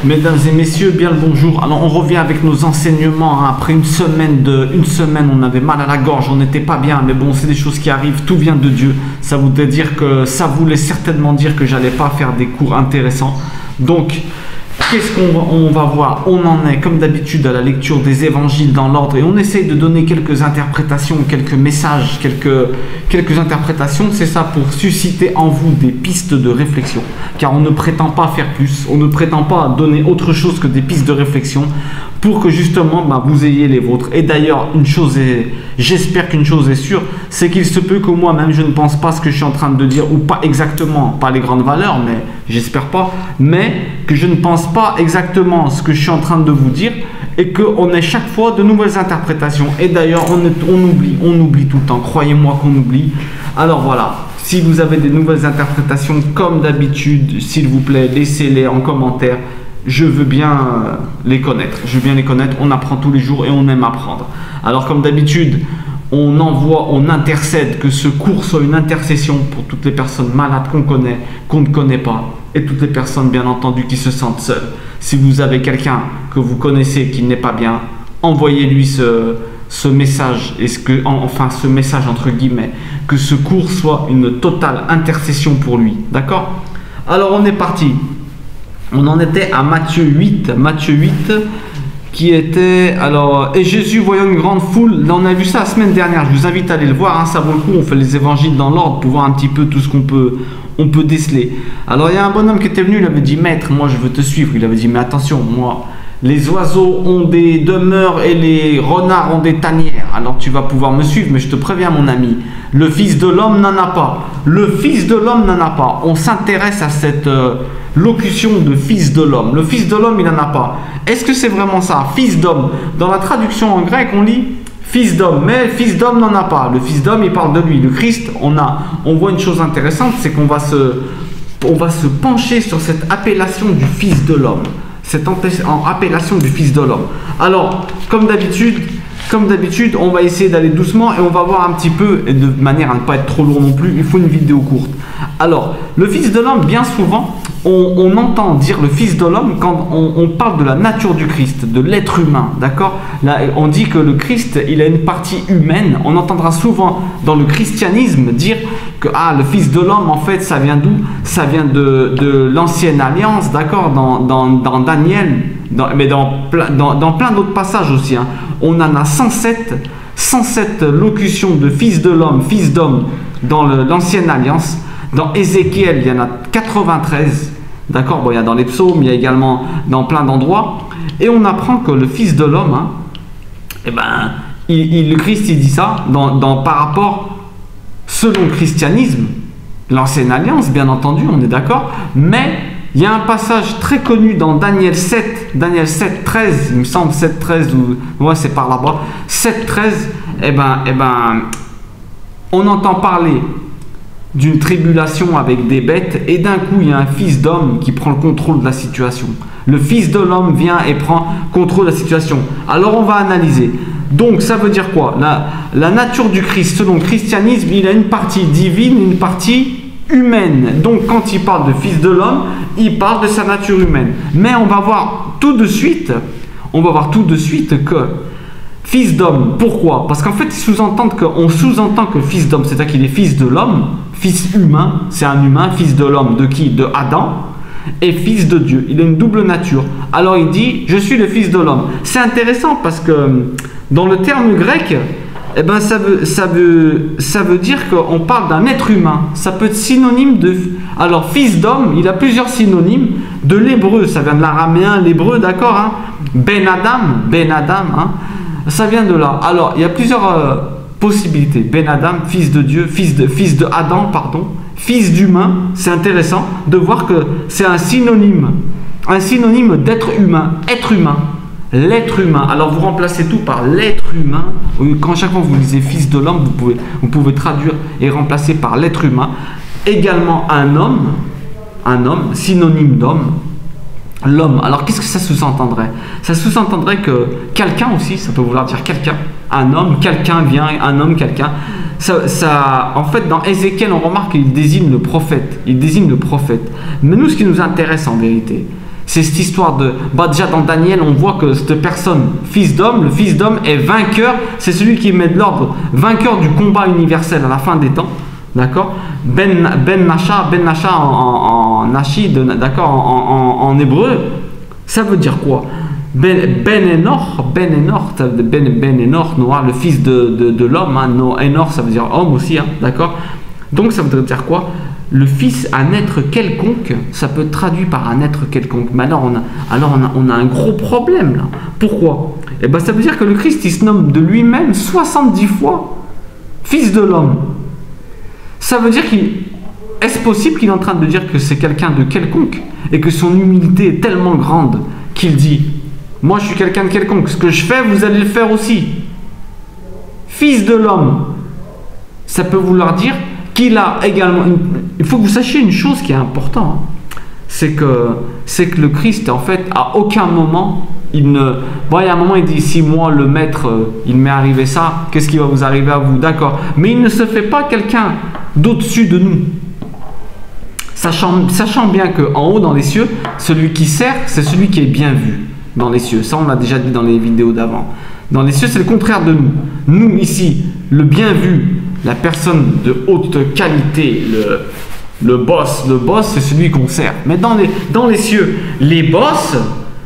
Mesdames et messieurs, bien le bonjour. Alors on revient avec nos enseignements, hein. Après une semaine, on avait mal à la gorge, on n'était pas bien, mais bon, c'est des choses qui arrivent, tout vient de Dieu. Ça voulait certainement dire que j'allais pas faire des cours intéressants. Donc, qu'est-ce qu'on va voir? On en est, comme d'habitude, à la lecture des évangiles dans l'ordre et on essaye de donner quelques interprétations, quelques messages, quelques interprétations. C'est ça pour susciter en vous des pistes de réflexion. Car on ne prétend pas faire plus, on ne prétend pas donner autre chose que des pistes de réflexion pour que justement vous ayez les vôtres. Et d'ailleurs, j'espère qu'une chose est sûre, c'est qu'il se peut que moi-même je ne pense pas ce que je suis en train de dire, ou pas exactement, pas les grandes valeurs, mais j'espère pas, mais que je ne pense pas exactement ce que je suis en train de vous dire et qu'on ait chaque fois de nouvelles interprétations. Et d'ailleurs, on oublie tout le temps, croyez-moi qu'on oublie. Alors voilà, si vous avez des nouvelles interprétations, comme d'habitude, s'il vous plaît, laissez-les en commentaire. Je veux bien les connaître, on apprend tous les jours et on aime apprendre. Alors comme d'habitude, on intercède, que ce cours soit une intercession pour toutes les personnes malades qu'on connaît, qu'on ne connaît pas, et toutes les personnes bien entendu qui se sentent seules. Si vous avez quelqu'un que vous connaissez qui n'est pas bien, envoyez-lui ce message, ce message entre guillemets, que ce cours soit une totale intercession pour lui, d'accord? Alors on est parti. On en était à Matthieu 8, qui était, alors, et Jésus voyant une grande foule, on a vu ça la semaine dernière, je vous invite à aller le voir, hein, ça vaut le coup, on fait les évangiles dans l'ordre pour voir un petit peu tout ce qu'on peut déceler. Alors il y a un bonhomme qui était venu, il avait dit, maître, moi je veux te suivre, il avait dit, mais attention, moi, les oiseaux ont des demeures et les renards ont des tanières, alors tu vas pouvoir me suivre, mais je te préviens mon ami, le Fils de l'homme n'en a pas, le Fils de l'homme n'en a pas. On s'intéresse à cette locution de Fils de l'homme, le Fils de l'homme il n'en a pas. Est-ce que c'est vraiment ça, Fils d'homme? Dans la traduction en grec on lit Fils d'homme, mais Fils d'homme n'en a pas, le Fils d'homme il parle de lui, le Christ, on voit une chose intéressante, c'est qu'on va se pencher sur cette appellation du Fils de l'homme. Cette appellation du Fils de l'homme. Alors, comme d'habitude, on va essayer d'aller doucement et on va voir un petit peu, et de manière à ne pas être trop lourd non plus, il faut une vidéo courte. Alors, le Fils de l'homme, bien souvent, on entend dire le Fils de l'homme quand on parle de la nature du Christ, de l'être humain, d'accord? Là, on dit que le Christ, il a une partie humaine. On entendra souvent dans le christianisme dire que le Fils de l'homme, en fait, ça vient d'où? Ça vient de l'ancienne alliance, d'accord? Dans Daniel, mais dans plein d'autres passages aussi, hein. On en a 107 locutions de Fils de l'homme, Fils d'homme dans l'ancienne alliance. Dans Ézéchiel, il y en a 93, d'accord? Bon, il y a dans les psaumes, il y a également dans plein d'endroits. Et on apprend que le Fils de l'homme, hein, le Christ, il dit ça par rapport, selon le christianisme, l'ancienne alliance, bien entendu, on est d'accord, mais il y a un passage très connu dans Daniel 7, 13, il me semble 7, 13, ouais, c'est par là-bas, 7, 13, on entend parler d'une tribulation avec des bêtes et d'un coup il y a un fils d'homme qui prend le contrôle de la situation. Le Fils de l'homme vient et prend contrôle de la situation. Alors on va analyser. Donc ça veut dire quoi? La nature du Christ, selon le christianisme, il a une partie divine, une partie humaine. Donc quand il parle de Fils de l'homme, il parle de sa nature humaine. Mais on va voir tout de suite que Fils d'homme, pourquoi? Parce qu'en fait, on sous-entend que Fils d'homme, c'est-à-dire qu'il est Fils de l'homme, Fils humain, c'est un humain, Fils de l'homme, de qui? De Adam, et Fils de Dieu. Il a une double nature. Alors il dit, je suis le Fils de l'homme. C'est intéressant parce que dans le terme grec, ça veut dire qu'on parle d'un être humain. Ça peut être synonyme de... Alors, Fils d'homme, il a plusieurs synonymes. De l'hébreu, ça vient de l'araméen, l'hébreu, d'accord, hein? Ben Adam, hein? Ça vient de là. Alors, il y a plusieurs possibilités. Ben Adam, fils de Dieu, fils de Adam, pardon, fils d'humain. C'est intéressant de voir que c'est un synonyme d'être humain, être humain, l'être humain. Alors, vous remplacez tout par l'être humain. Quand chaque fois que vous lisez Fils de l'homme, vous pouvez traduire et remplacer par l'être humain. Également un homme, synonyme d'homme. L'homme, alors qu'est-ce que ça sous-entendrait? Ça sous-entendrait que quelqu'un aussi, ça peut vouloir dire quelqu'un, un homme, quelqu'un vient, un homme, quelqu'un. En fait, dans Ézéchiel, on remarque qu'il désigne le prophète. Mais nous, ce qui nous intéresse en vérité, C'est cette histoire de... Bah déjà dans Daniel, on voit que cette personne, fils d'homme, le fils d'homme est vainqueur. C'est celui qui met de l'ordre, vainqueur du combat universel à la fin des temps. D'accord. Ben Nasha en Nashid, d'accord, en hébreu, ça veut dire quoi? Ben Enor, Noir, le fils de l'homme, hein, Enor ça veut dire homme aussi, hein, d'accord. Donc ça veut dire quoi? Le fils, un être quelconque, ça peut être traduit par un être quelconque. Mais alors on a un gros problème là. Pourquoi? Eh bien ça veut dire que le Christ il se nomme de lui-même 70 fois fils de l'homme. Ça veut dire est-ce possible qu'il est en train de dire que c'est quelqu'un de quelconque et que son humilité est tellement grande qu'il dit moi je suis quelqu'un de quelconque, ce que je fais vous allez le faire aussi. Fils de l'homme, ça peut vouloir dire qu'il a également il faut que vous sachiez une chose qui est importante, hein. C'est que le Christ en fait à aucun moment il y a un moment il dit si moi le maître il m'est arrivé ça, qu'est-ce qui va vous arriver à vous, d'accord, mais il ne se fait pas quelqu'un d'au-dessus de nous, sachant bien que en haut dans les cieux celui qui sert c'est celui qui est bien vu dans les cieux. Ça on l'a déjà dit dans les vidéos d'avant. Dans les cieux c'est le contraire de nous ici, le bien vu, la personne de haute qualité, le boss c'est celui qu'on sert. Mais dans les cieux, les boss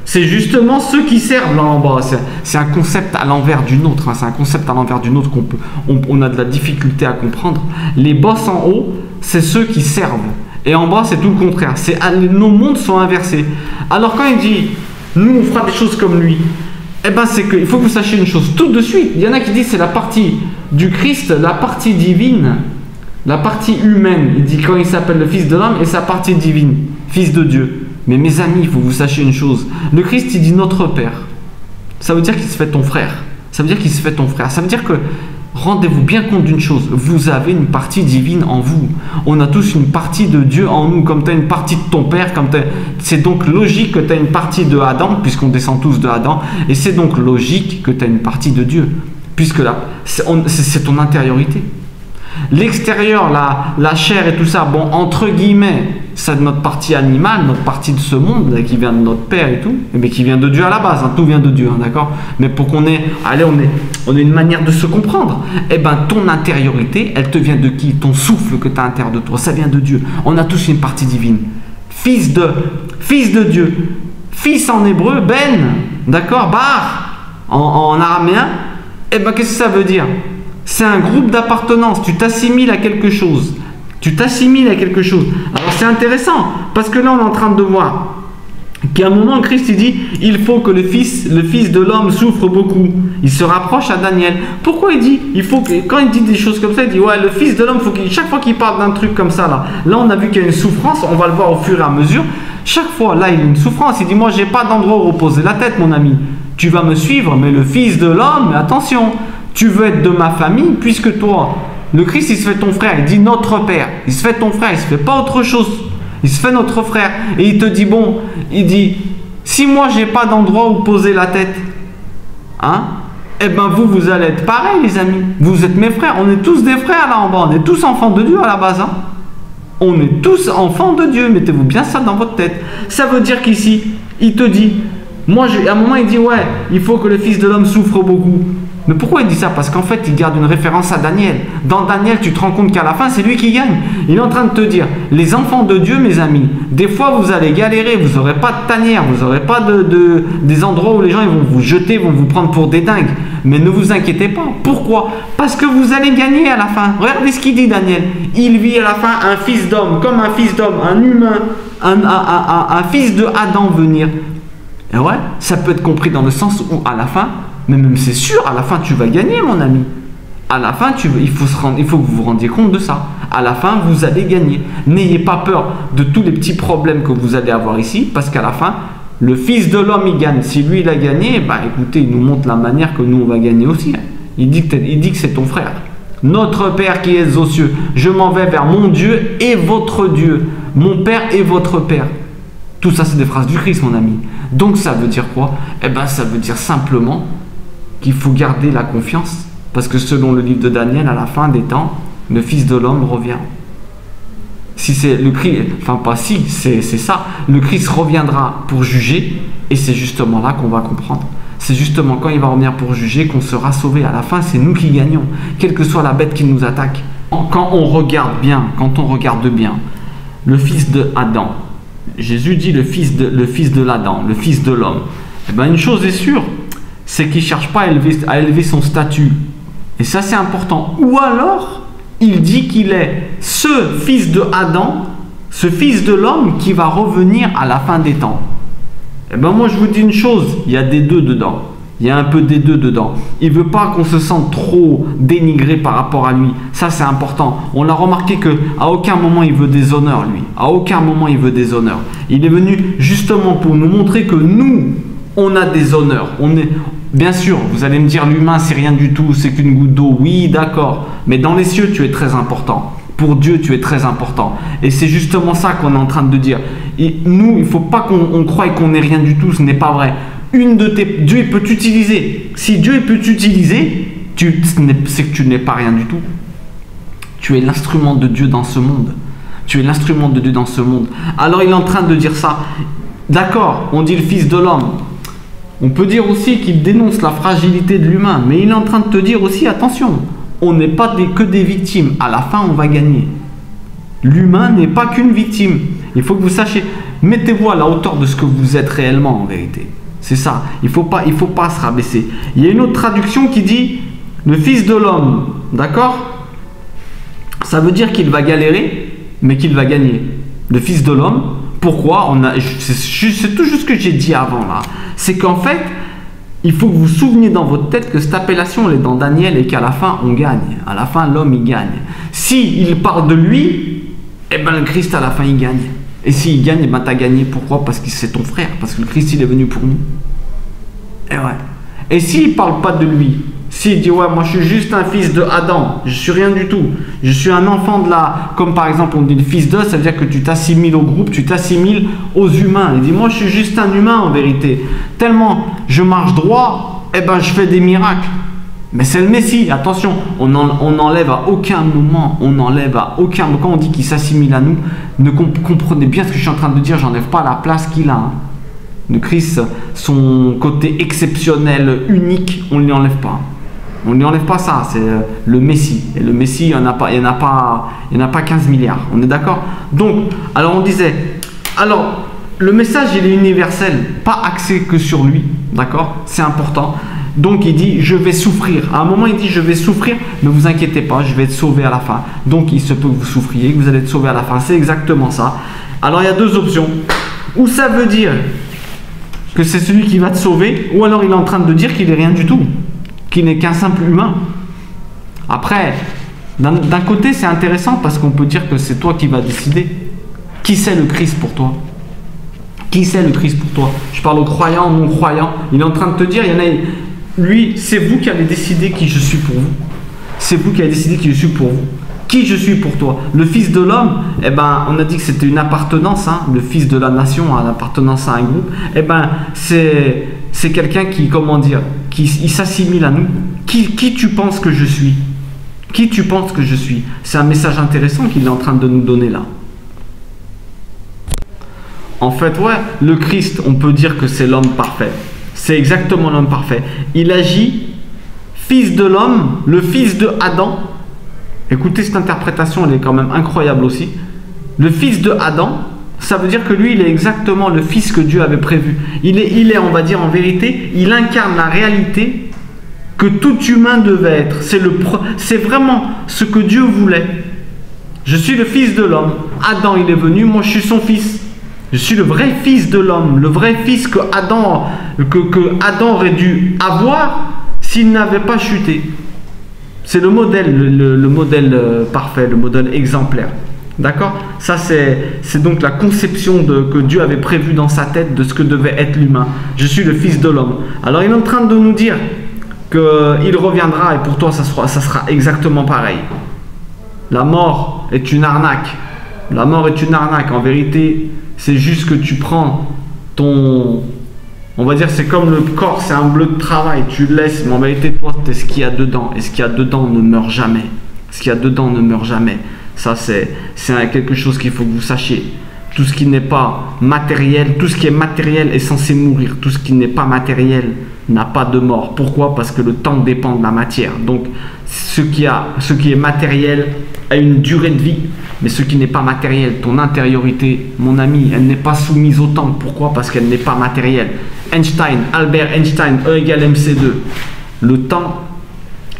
c'est justement ceux qui servent là en bas. C'est un concept à l'envers du nôtre, hein. C'est un concept à l'envers du nôtre qu'on a de la difficulté à comprendre. Les boss en haut c'est ceux qui servent et en bas c'est tout le contraire. Nos mondes sont inversés. Alors quand il dit nous on fera des choses comme lui, eh ben c'est qu'il faut que vous sachiez une chose tout de suite. Il y en a qui disent c'est la partie du Christ, la partie divine, la partie humaine. Il dit quand il s'appelle le Fils de l'homme et sa partie divine, Fils de Dieu. Mais mes amis, il faut que vous sachiez une chose. Le Christ il dit notre Père. Ça veut dire qu'il se fait ton frère. Ça veut dire qu'il se fait ton frère. Ça veut dire que rendez-vous bien compte d'une chose, vous avez une partie divine en vous. On a tous une partie de Dieu en nous, comme tu as une partie de ton Père, c'est donc logique que tu as une partie de Adam, puisqu'on descend tous de Adam, et c'est donc logique que tu as une partie de Dieu, puisque là, c'est ton intériorité. L'extérieur, la chair et tout ça, bon, entre guillemets, c'est notre partie animale, notre partie de ce monde là, qui vient de notre Père et tout, mais qui vient de Dieu à la base, hein, tout vient de Dieu, hein, d'accord. Mais pour qu'on ait, on ait une manière de se comprendre. Eh ben, ton intériorité, elle te vient de qui? Ton souffle que tu as à l'intérieur de toi, ça vient de Dieu. On a tous une partie divine. Fils de Dieu, fils en hébreu, ben, d'accord, bar en araméen. Eh ben, qu'est-ce que ça veut dire? C'est un groupe d'appartenance. Tu t'assimiles à quelque chose. Alors c'est intéressant parce que là on est en train de voir qu'à un moment Christ il dit il faut que le fils de l'homme souffre beaucoup. Il se rapproche à Daniel. Pourquoi il dit quand il dit des choses comme ça, il dit ouais le fils de l'homme chaque fois qu'il parle d'un truc comme ça là on a vu qu'il y a une souffrance, on va le voir au fur et à mesure. Chaque fois là il y a une souffrance. Il dit moi j'ai pas d'endroit où reposer la tête mon ami. Tu vas me suivre mais le fils de l'homme, attention, tu veux être de ma famille puisque toi. Le Christ, il se fait ton frère, il dit notre Père. Il se fait ton frère, il se fait pas autre chose. Il se fait notre frère. Et il te dit, bon, il dit, si moi, j'ai pas d'endroit où poser la tête, hein, eh ben vous allez être pareil, les amis. Vous êtes mes frères. On est tous des frères là en bas. On est tous enfants de Dieu à la base. Hein. On est tous enfants de Dieu. Mettez-vous bien ça dans votre tête. Ça veut dire qu'ici, il te dit, moi, à un moment, il dit, ouais, il faut que le Fils de l'homme souffre beaucoup. Mais pourquoi il dit ça? Parce qu'en fait, il garde une référence à Daniel. Dans Daniel, tu te rends compte qu'à la fin, c'est lui qui gagne. Il est en train de te dire, les enfants de Dieu, mes amis, des fois, vous allez galérer, vous n'aurez pas de tanière, vous n'aurez pas des endroits où les gens ils vont vous jeter, vont vous prendre pour des dingues. Mais ne vous inquiétez pas. Pourquoi? Parce que vous allez gagner à la fin. Regardez ce qu'il dit, Daniel. Il vit à la fin un fils d'homme, comme un fils d'homme, un humain, un fils de Adam venir. Et ouais, ça peut être compris dans le sens où, à la fin, mais même c'est sûr, à la fin tu vas gagner mon ami. À la fin, il faut que vous vous rendiez compte de ça. À la fin, vous allez gagner. N'ayez pas peur de tous les petits problèmes que vous allez avoir ici, parce qu'à la fin, le Fils de l'homme, il gagne. Si lui, il a gagné, bah écoutez, il nous montre la manière que nous, on va gagner aussi. Il dit que c'est ton frère. Notre Père qui es aux cieux, je m'en vais vers mon Dieu et votre Dieu. Mon Père et votre Père. Tout ça, c'est des phrases du Christ, mon ami. Donc, ça veut dire quoi? Eh bien, ça veut dire simplement qu'il faut garder la confiance, parce que selon le livre de Daniel, à la fin des temps, le Fils de l'homme revient. si c'est le Christ, enfin pas si, c'est ça, le Christ reviendra pour juger, et c'est justement là qu'on va comprendre. C'est justement quand il va revenir pour juger qu'on sera sauvé. À la fin, c'est nous qui gagnons, quelle que soit la bête qui nous attaque. Quand on regarde bien, le fils de Adam, Jésus dit le fils de l'Adam, le fils de l'homme. Eh ben, une chose est sûre, c'est qu'il ne cherche pas à élever son statut. Et ça, c'est important. Ou alors, il dit qu'il est ce fils de Adam, ce fils de l'homme qui va revenir à la fin des temps. Eh ben moi je vous dis une chose, il y a des deux dedans. Il y a un peu des deux dedans. Il ne veut pas qu'on se sente trop dénigré par rapport à lui. Ça c'est important. On a remarqué qu'à aucun moment il veut des honneurs lui. À aucun moment il veut des honneurs. Il est venu justement pour nous montrer que nous, on a des honneurs. Bien sûr, vous allez me dire l'humain c'est rien du tout, c'est qu'une goutte d'eau. Oui, d'accord. Mais dans les cieux tu es très important. Pour Dieu, tu es très important. Et c'est justement ça qu'on est en train de dire. Et nous, il ne faut pas qu'on croie qu'on n'est rien du tout, ce n'est pas vrai. Dieu il peut t'utiliser. Si Dieu il peut t'utiliser, c'est que tu n'es pas rien du tout. Tu es l'instrument de Dieu dans ce monde. Tu es l'instrument de Dieu dans ce monde. Alors il est en train de dire ça. D'accord, on dit le fils de l'homme. On peut dire aussi qu'il dénonce la fragilité de l'humain. Mais il est en train de te dire aussi, attention, on n'est pas que des victimes. À la fin, on va gagner. L'humain n'est pas qu'une victime. Il faut que vous sachiez, mettez-vous à la hauteur de ce que vous êtes réellement en vérité. C'est ça. Il faut pas se rabaisser. Il y a une autre traduction qui dit le fils de l'homme. D'accord? Ça veut dire qu'il va galérer, mais qu'il va gagner. Le fils de l'homme. Pourquoi? C'est tout juste ce que j'ai dit avant là. C'est qu'en fait, il faut que vous vous souveniez dans votre tête que cette appellation elle est dans Daniel et qu'à la fin on gagne. À la fin l'homme il gagne. Si il parle de lui, eh ben le Christ à la fin il gagne. Et s'il gagne, eh ben tu as gagné. Pourquoi? Parce que c'est ton frère. Parce que le Christ il est venu pour nous. Et ouais. Et s'il parle pas de lui, s'il dit ouais moi je suis juste un fils de Adam, je suis rien du tout, je suis un enfant de la, comme par exemple on dit le fils de, ça veut dire que tu t'assimiles au groupe, tu t'assimiles aux humains. Il dit moi je suis juste un humain en vérité, tellement je marche droit, eh ben je fais des miracles. Mais c'est le Messie, attention, on n'enlève à aucun moment, quand on dit qu'il s'assimile à nous, comprenez bien ce que je suis en train de dire, j'enlève pas la place qu'il a. Hein. Le Christ, son côté exceptionnel, unique, on ne lui enlève pas. On ne lui enlève pas ça, c'est le Messie. Et le Messie, il n'y en a pas 15 milliards. On est d'accord? Donc, alors on disait, alors le message il est universel, pas axé que sur lui, d'accord? C'est important. Donc il dit, je vais souffrir. À un moment il dit, je vais souffrir, ne vous inquiétez pas, je vais être sauvé à la fin. Donc il se peut que vous souffriez, que vous allez être sauvé à la fin. C'est exactement ça. Alors il y a deux options. Ou ça veut dire que c'est celui qui va te sauver, ou alors il est en train de dire qu'il n'est rien du tout, qu'il n'est qu'un simple humain. Après, d'un côté c'est intéressant parce qu'on peut dire que c'est toi qui vas décider. Qui c'est le Christ pour toi? Qui c'est le Christ pour toi? Je parle aux croyants, aux non-croyants. Il est en train de te dire, il y en a, lui, c'est vous qui allez décider qui je suis pour vous. C'est vous qui allez décider qui je suis pour vous. Qui je suis pour toi? Le fils de l'homme, eh ben, on a dit que c'était une appartenance, hein, le fils de la nation, à l'appartenance à un groupe. Eh ben, c'est quelqu'un qui, comment dire, il s'assimile à nous. Qui tu penses que je suis? Qui tu penses que je suis? C'est un message intéressant qu'il est en train de nous donner là. En fait, ouais, le Christ, on peut dire que c'est l'homme parfait. C'est exactement l'homme parfait. Il agit, fils de l'homme, le fils de Adam. Écoutez, cette interprétation, elle est quand même incroyable aussi. Le fils de Adam, ça veut dire que lui, il est exactement le fils que Dieu avait prévu. Il est, on va dire en vérité, il incarne la réalité que tout humain devait être. C'est vraiment ce que Dieu voulait. Je suis le fils de l'homme. Adam, il est venu, moi je suis son fils. Je suis le vrai fils de l'homme, le vrai fils que Adam aurait dû avoir s'il n'avait pas chuté. C'est le modèle, le modèle parfait, le modèle exemplaire. D'accord? Ça, c'est donc la conception que Dieu avait prévue dans sa tête de ce que devait être l'humain. Je suis le fils de l'homme. Alors, il est en train de nous dire qu'il reviendra et pour toi, ça sera exactement pareil. La mort est une arnaque. La mort est une arnaque. En vérité, c'est juste que tu prends ton... On va dire c'est comme le corps, c'est un bleu de travail. Tu le laisses, mais en vérité, toi, c'est ce qu'il y a dedans. Et ce qu'il y a dedans ne meurt jamais. Ce qu'il y a dedans ne meurt jamais. Ça, c'est quelque chose qu'il faut que vous sachiez. Tout ce qui n'est pas matériel, tout ce qui est matériel est censé mourir. Tout ce qui n'est pas matériel n'a pas de mort. Pourquoi? Parce que le temps dépend de la matière. Donc, ce qui est matériel a une durée de vie. Mais ce qui n'est pas matériel, ton intériorité, mon ami, elle n'est pas soumise au temps. Pourquoi? Parce qu'elle n'est pas matérielle. Albert Einstein, E égale MC2. Le temps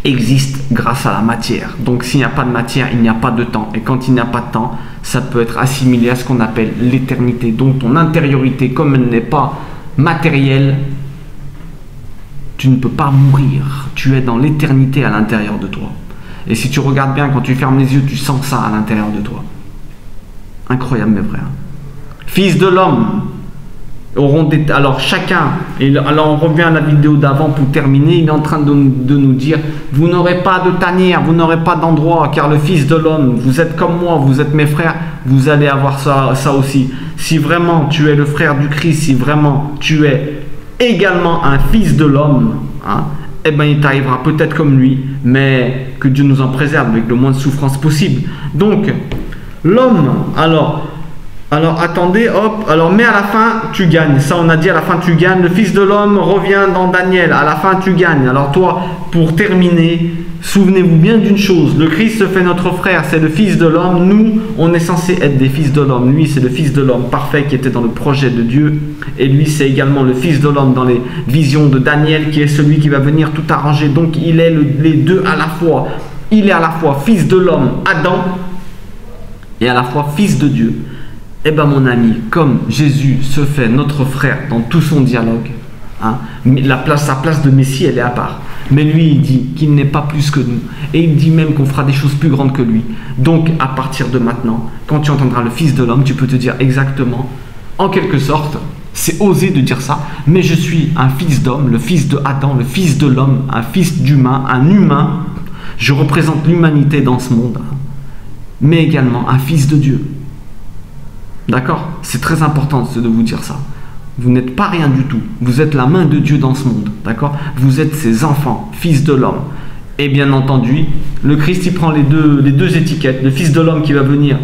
existe grâce à la matière. Donc s'il n'y a pas de matière, il n'y a pas de temps. Et quand il n'y a pas de temps, ça peut être assimilé à ce qu'on appelle l'éternité. Donc ton intériorité, comme elle n'est pas matérielle, tu ne peux pas mourir. Tu es dans l'éternité à l'intérieur de toi. Et si tu regardes bien, quand tu fermes les yeux, tu sens ça à l'intérieur de toi. Incroyable mes frères. Fils de l'homme. Alors chacun, alors on revient à la vidéo d'avant pour terminer, il est en train de nous dire, vous n'aurez pas de tanière, vous n'aurez pas d'endroit, car le Fils de l'homme, vous êtes comme moi, vous êtes mes frères, vous allez avoir ça aussi. Si vraiment tu es le frère du Christ, si vraiment tu es également un fils de l'homme, hein, eh bien il t'arrivera peut-être comme lui, mais que Dieu nous en préserve avec le moins de souffrance possible. Donc l'homme, alors attendez, hop, alors mais à la fin tu gagnes, ça on a dit à la fin tu gagnes, le Fils de l'homme revient dans Daniel, à la fin tu gagnes. Alors toi, pour terminer, souvenez-vous bien d'une chose, le Christ se fait notre frère, c'est le Fils de l'homme, nous on est censé être des fils de l'homme, lui c'est le Fils de l'homme parfait qui était dans le projet de Dieu, et lui c'est également le Fils de l'homme dans les visions de Daniel qui est celui qui va venir tout arranger, donc il est les deux à la fois, il est à la fois Fils de l'homme, Adam, et à la fois Fils de Dieu. Eh bien mon ami, comme Jésus se fait notre frère dans tout son dialogue, hein, sa place de Messie elle est à part. Mais lui il dit qu'il n'est pas plus que nous. Et il dit même qu'on fera des choses plus grandes que lui. Donc à partir de maintenant, quand tu entendras le Fils de l'homme, tu peux te dire exactement, en quelque sorte, c'est osé de dire ça, mais je suis un fils d'homme, le fils de Adam, le fils de l'homme, un fils d'humain, un humain. Je représente l'humanité dans ce monde, mais également un fils de Dieu. D'accord? C'est très important de vous dire ça. Vous n'êtes pas rien du tout. Vous êtes la main de Dieu dans ce monde. D'accord? Vous êtes ses enfants, fils de l'homme. Et bien entendu, le Christ, il prend les deux étiquettes. Le Fils de l'homme qui va venir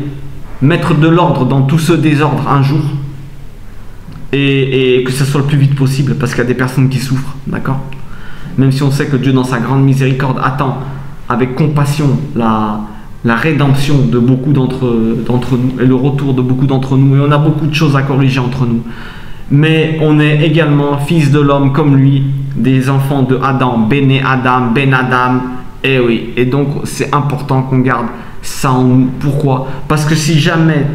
mettre de l'ordre dans tout ce désordre un jour. Et que ce soit le plus vite possible, parce qu'il y a des personnes qui souffrent. D'accord? Même si on sait que Dieu, dans sa grande miséricorde, attend avec compassion la rédemption de beaucoup d'entre nous et le retour de beaucoup d'entre nous, et on a beaucoup de choses à corriger entre nous, mais on est également fils de l'homme comme lui, des enfants de Adam, Béné Adam, Ben Adam, et oui, et donc c'est important qu'on garde ça en nous. Pourquoi? Parce que si jamais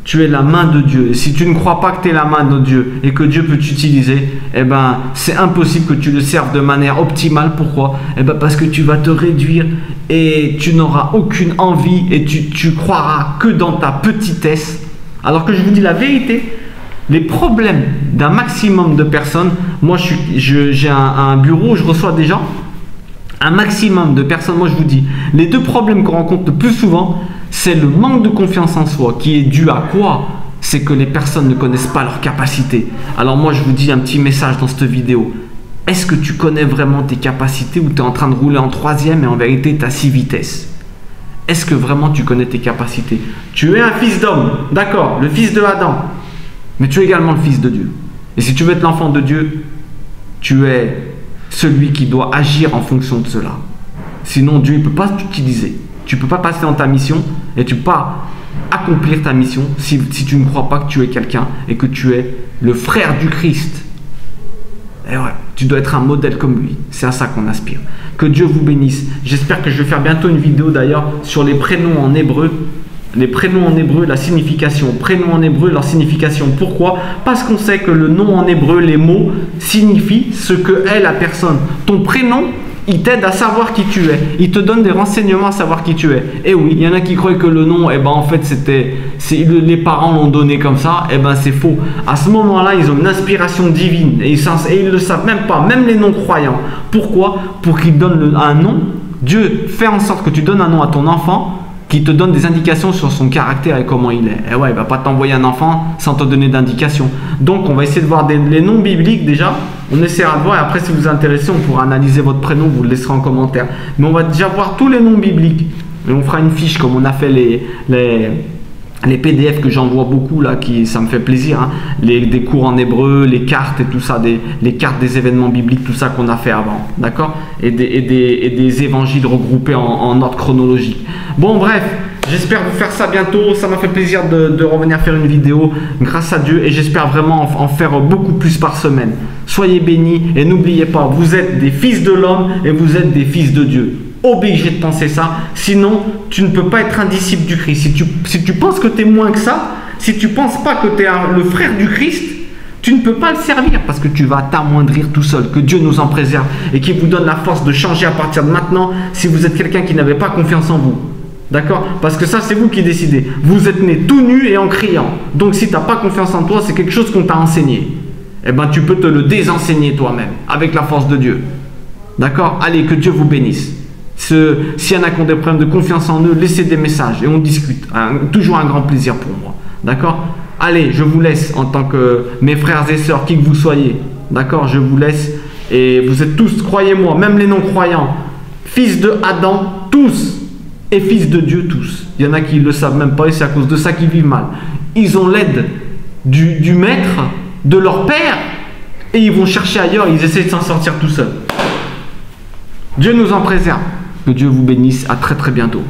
tu es la main de Dieu, et si tu ne crois pas que tu es la main de Dieu et que Dieu peut t'utiliser, eh ben, c'est impossible que tu le serves de manière optimale. Pourquoi? Eh ben, parce que tu vas te réduire et tu n'auras aucune envie et tu croiras que dans ta petitesse. Alors que je vous dis la vérité, les problèmes d'un maximum de personnes, moi j'ai un bureau où je reçois des gens, un maximum de personnes, moi je vous dis, les deux problèmes qu'on rencontre le plus souvent, c'est le manque de confiance en soi, qui est dû à quoi? C'est que les personnes ne connaissent pas leurs capacités. Alors moi je vous dis un petit message dans cette vidéo. Est-ce que tu connais vraiment tes capacités, ou tu es en train de rouler en troisième et en vérité tu as 6 vitesses? Est-ce que vraiment tu connais tes capacités? Tu es un fils d'homme, d'accord, le fils de Adam, mais tu es également le fils de Dieu. Et si tu veux être l'enfant de Dieu, tu es celui qui doit agir en fonction de cela. Sinon Dieu ne peut pas t'utiliser. Tu ne peux pas passer dans ta mission et tu ne peux pas accomplir ta mission si tu ne crois pas que tu es quelqu'un et que tu es le frère du Christ. Et ouais, tu dois être un modèle comme lui. C'est à ça qu'on aspire. Que Dieu vous bénisse. J'espère que je vais faire bientôt une vidéo d'ailleurs sur les prénoms en hébreu. Les prénoms en hébreu, la signification. Prénoms en hébreu, leur signification. Pourquoi? Parce qu'on sait que le nom en hébreu, les mots, signifient ce que est la personne. Ton prénom, il t'aide à savoir qui tu es. Il te donne des renseignements à savoir qui tu es. Et oui, il y en a qui croient que le nom, eh ben, en fait, les parents l'ont donné comme ça. Eh ben, c'est faux. À ce moment-là, ils ont une inspiration divine. Et ils ne le savent même pas, même les non-croyants. Pourquoi? Pour qu'ils donnent un nom. Dieu fait en sorte que tu donnes un nom à ton enfant qui te donne des indications sur son caractère et comment il est. Et ouais, il ne va pas t'envoyer un enfant sans te donner d'indications. Donc, on va essayer de voir les noms bibliques déjà. On essaiera de voir et après, si vous vous intéressez, on pourra analyser votre prénom, vous le laisserez en commentaire. Mais on va déjà voir tous les noms bibliques Et on fera une fiche comme on a fait les PDF que j'envoie beaucoup là, ça me fait plaisir, hein. Des cours en hébreu, les cartes et tout ça, les cartes des événements bibliques, tout ça qu'on a fait avant, d'accord, et des évangiles regroupés en ordre chronologique. Bon bref, j'espère vous faire ça bientôt, ça m'a fait plaisir de revenir faire une vidéo grâce à Dieu et j'espère vraiment en faire beaucoup plus par semaine. Soyez bénis et n'oubliez pas, vous êtes des fils de l'homme et vous êtes des fils de Dieu. Obligé de penser ça, sinon tu ne peux pas être un disciple du Christ. Si tu penses que tu es moins que ça, si tu ne penses pas que tu es le frère du Christ, tu ne peux pas le servir parce que tu vas t'amoindrir tout seul. Que Dieu nous en préserve et qu'il vous donne la force de changer à partir de maintenant si vous êtes quelqu'un qui n'avait pas confiance en vous. D'accord? Parce que ça, c'est vous qui décidez. Vous êtes né tout nu et en criant. Donc si tu n'as pas confiance en toi, c'est quelque chose qu'on t'a enseigné. Eh bien, tu peux te le désenseigner toi-même avec la force de Dieu. D'accord? Allez, que Dieu vous bénisse. S'il y en a qui ont des problèmes de confiance en eux, laissez des messages et on discute. Toujours un grand plaisir pour moi. D'accord? Allez, je vous laisse en tant que mes frères et sœurs, qui que vous soyez. D'accord? Je vous laisse. Et vous êtes tous, croyez-moi, même les non-croyants, fils de Adam, tous, et fils de Dieu, tous. Il y en a qui ne le savent même pas et c'est à cause de ça qu'ils vivent mal. Ils ont l'aide du maître, de leur père, et ils vont chercher ailleurs, ils essaient de s'en sortir tout seuls. Dieu nous en préserve. Que Dieu vous bénisse. À très très bientôt.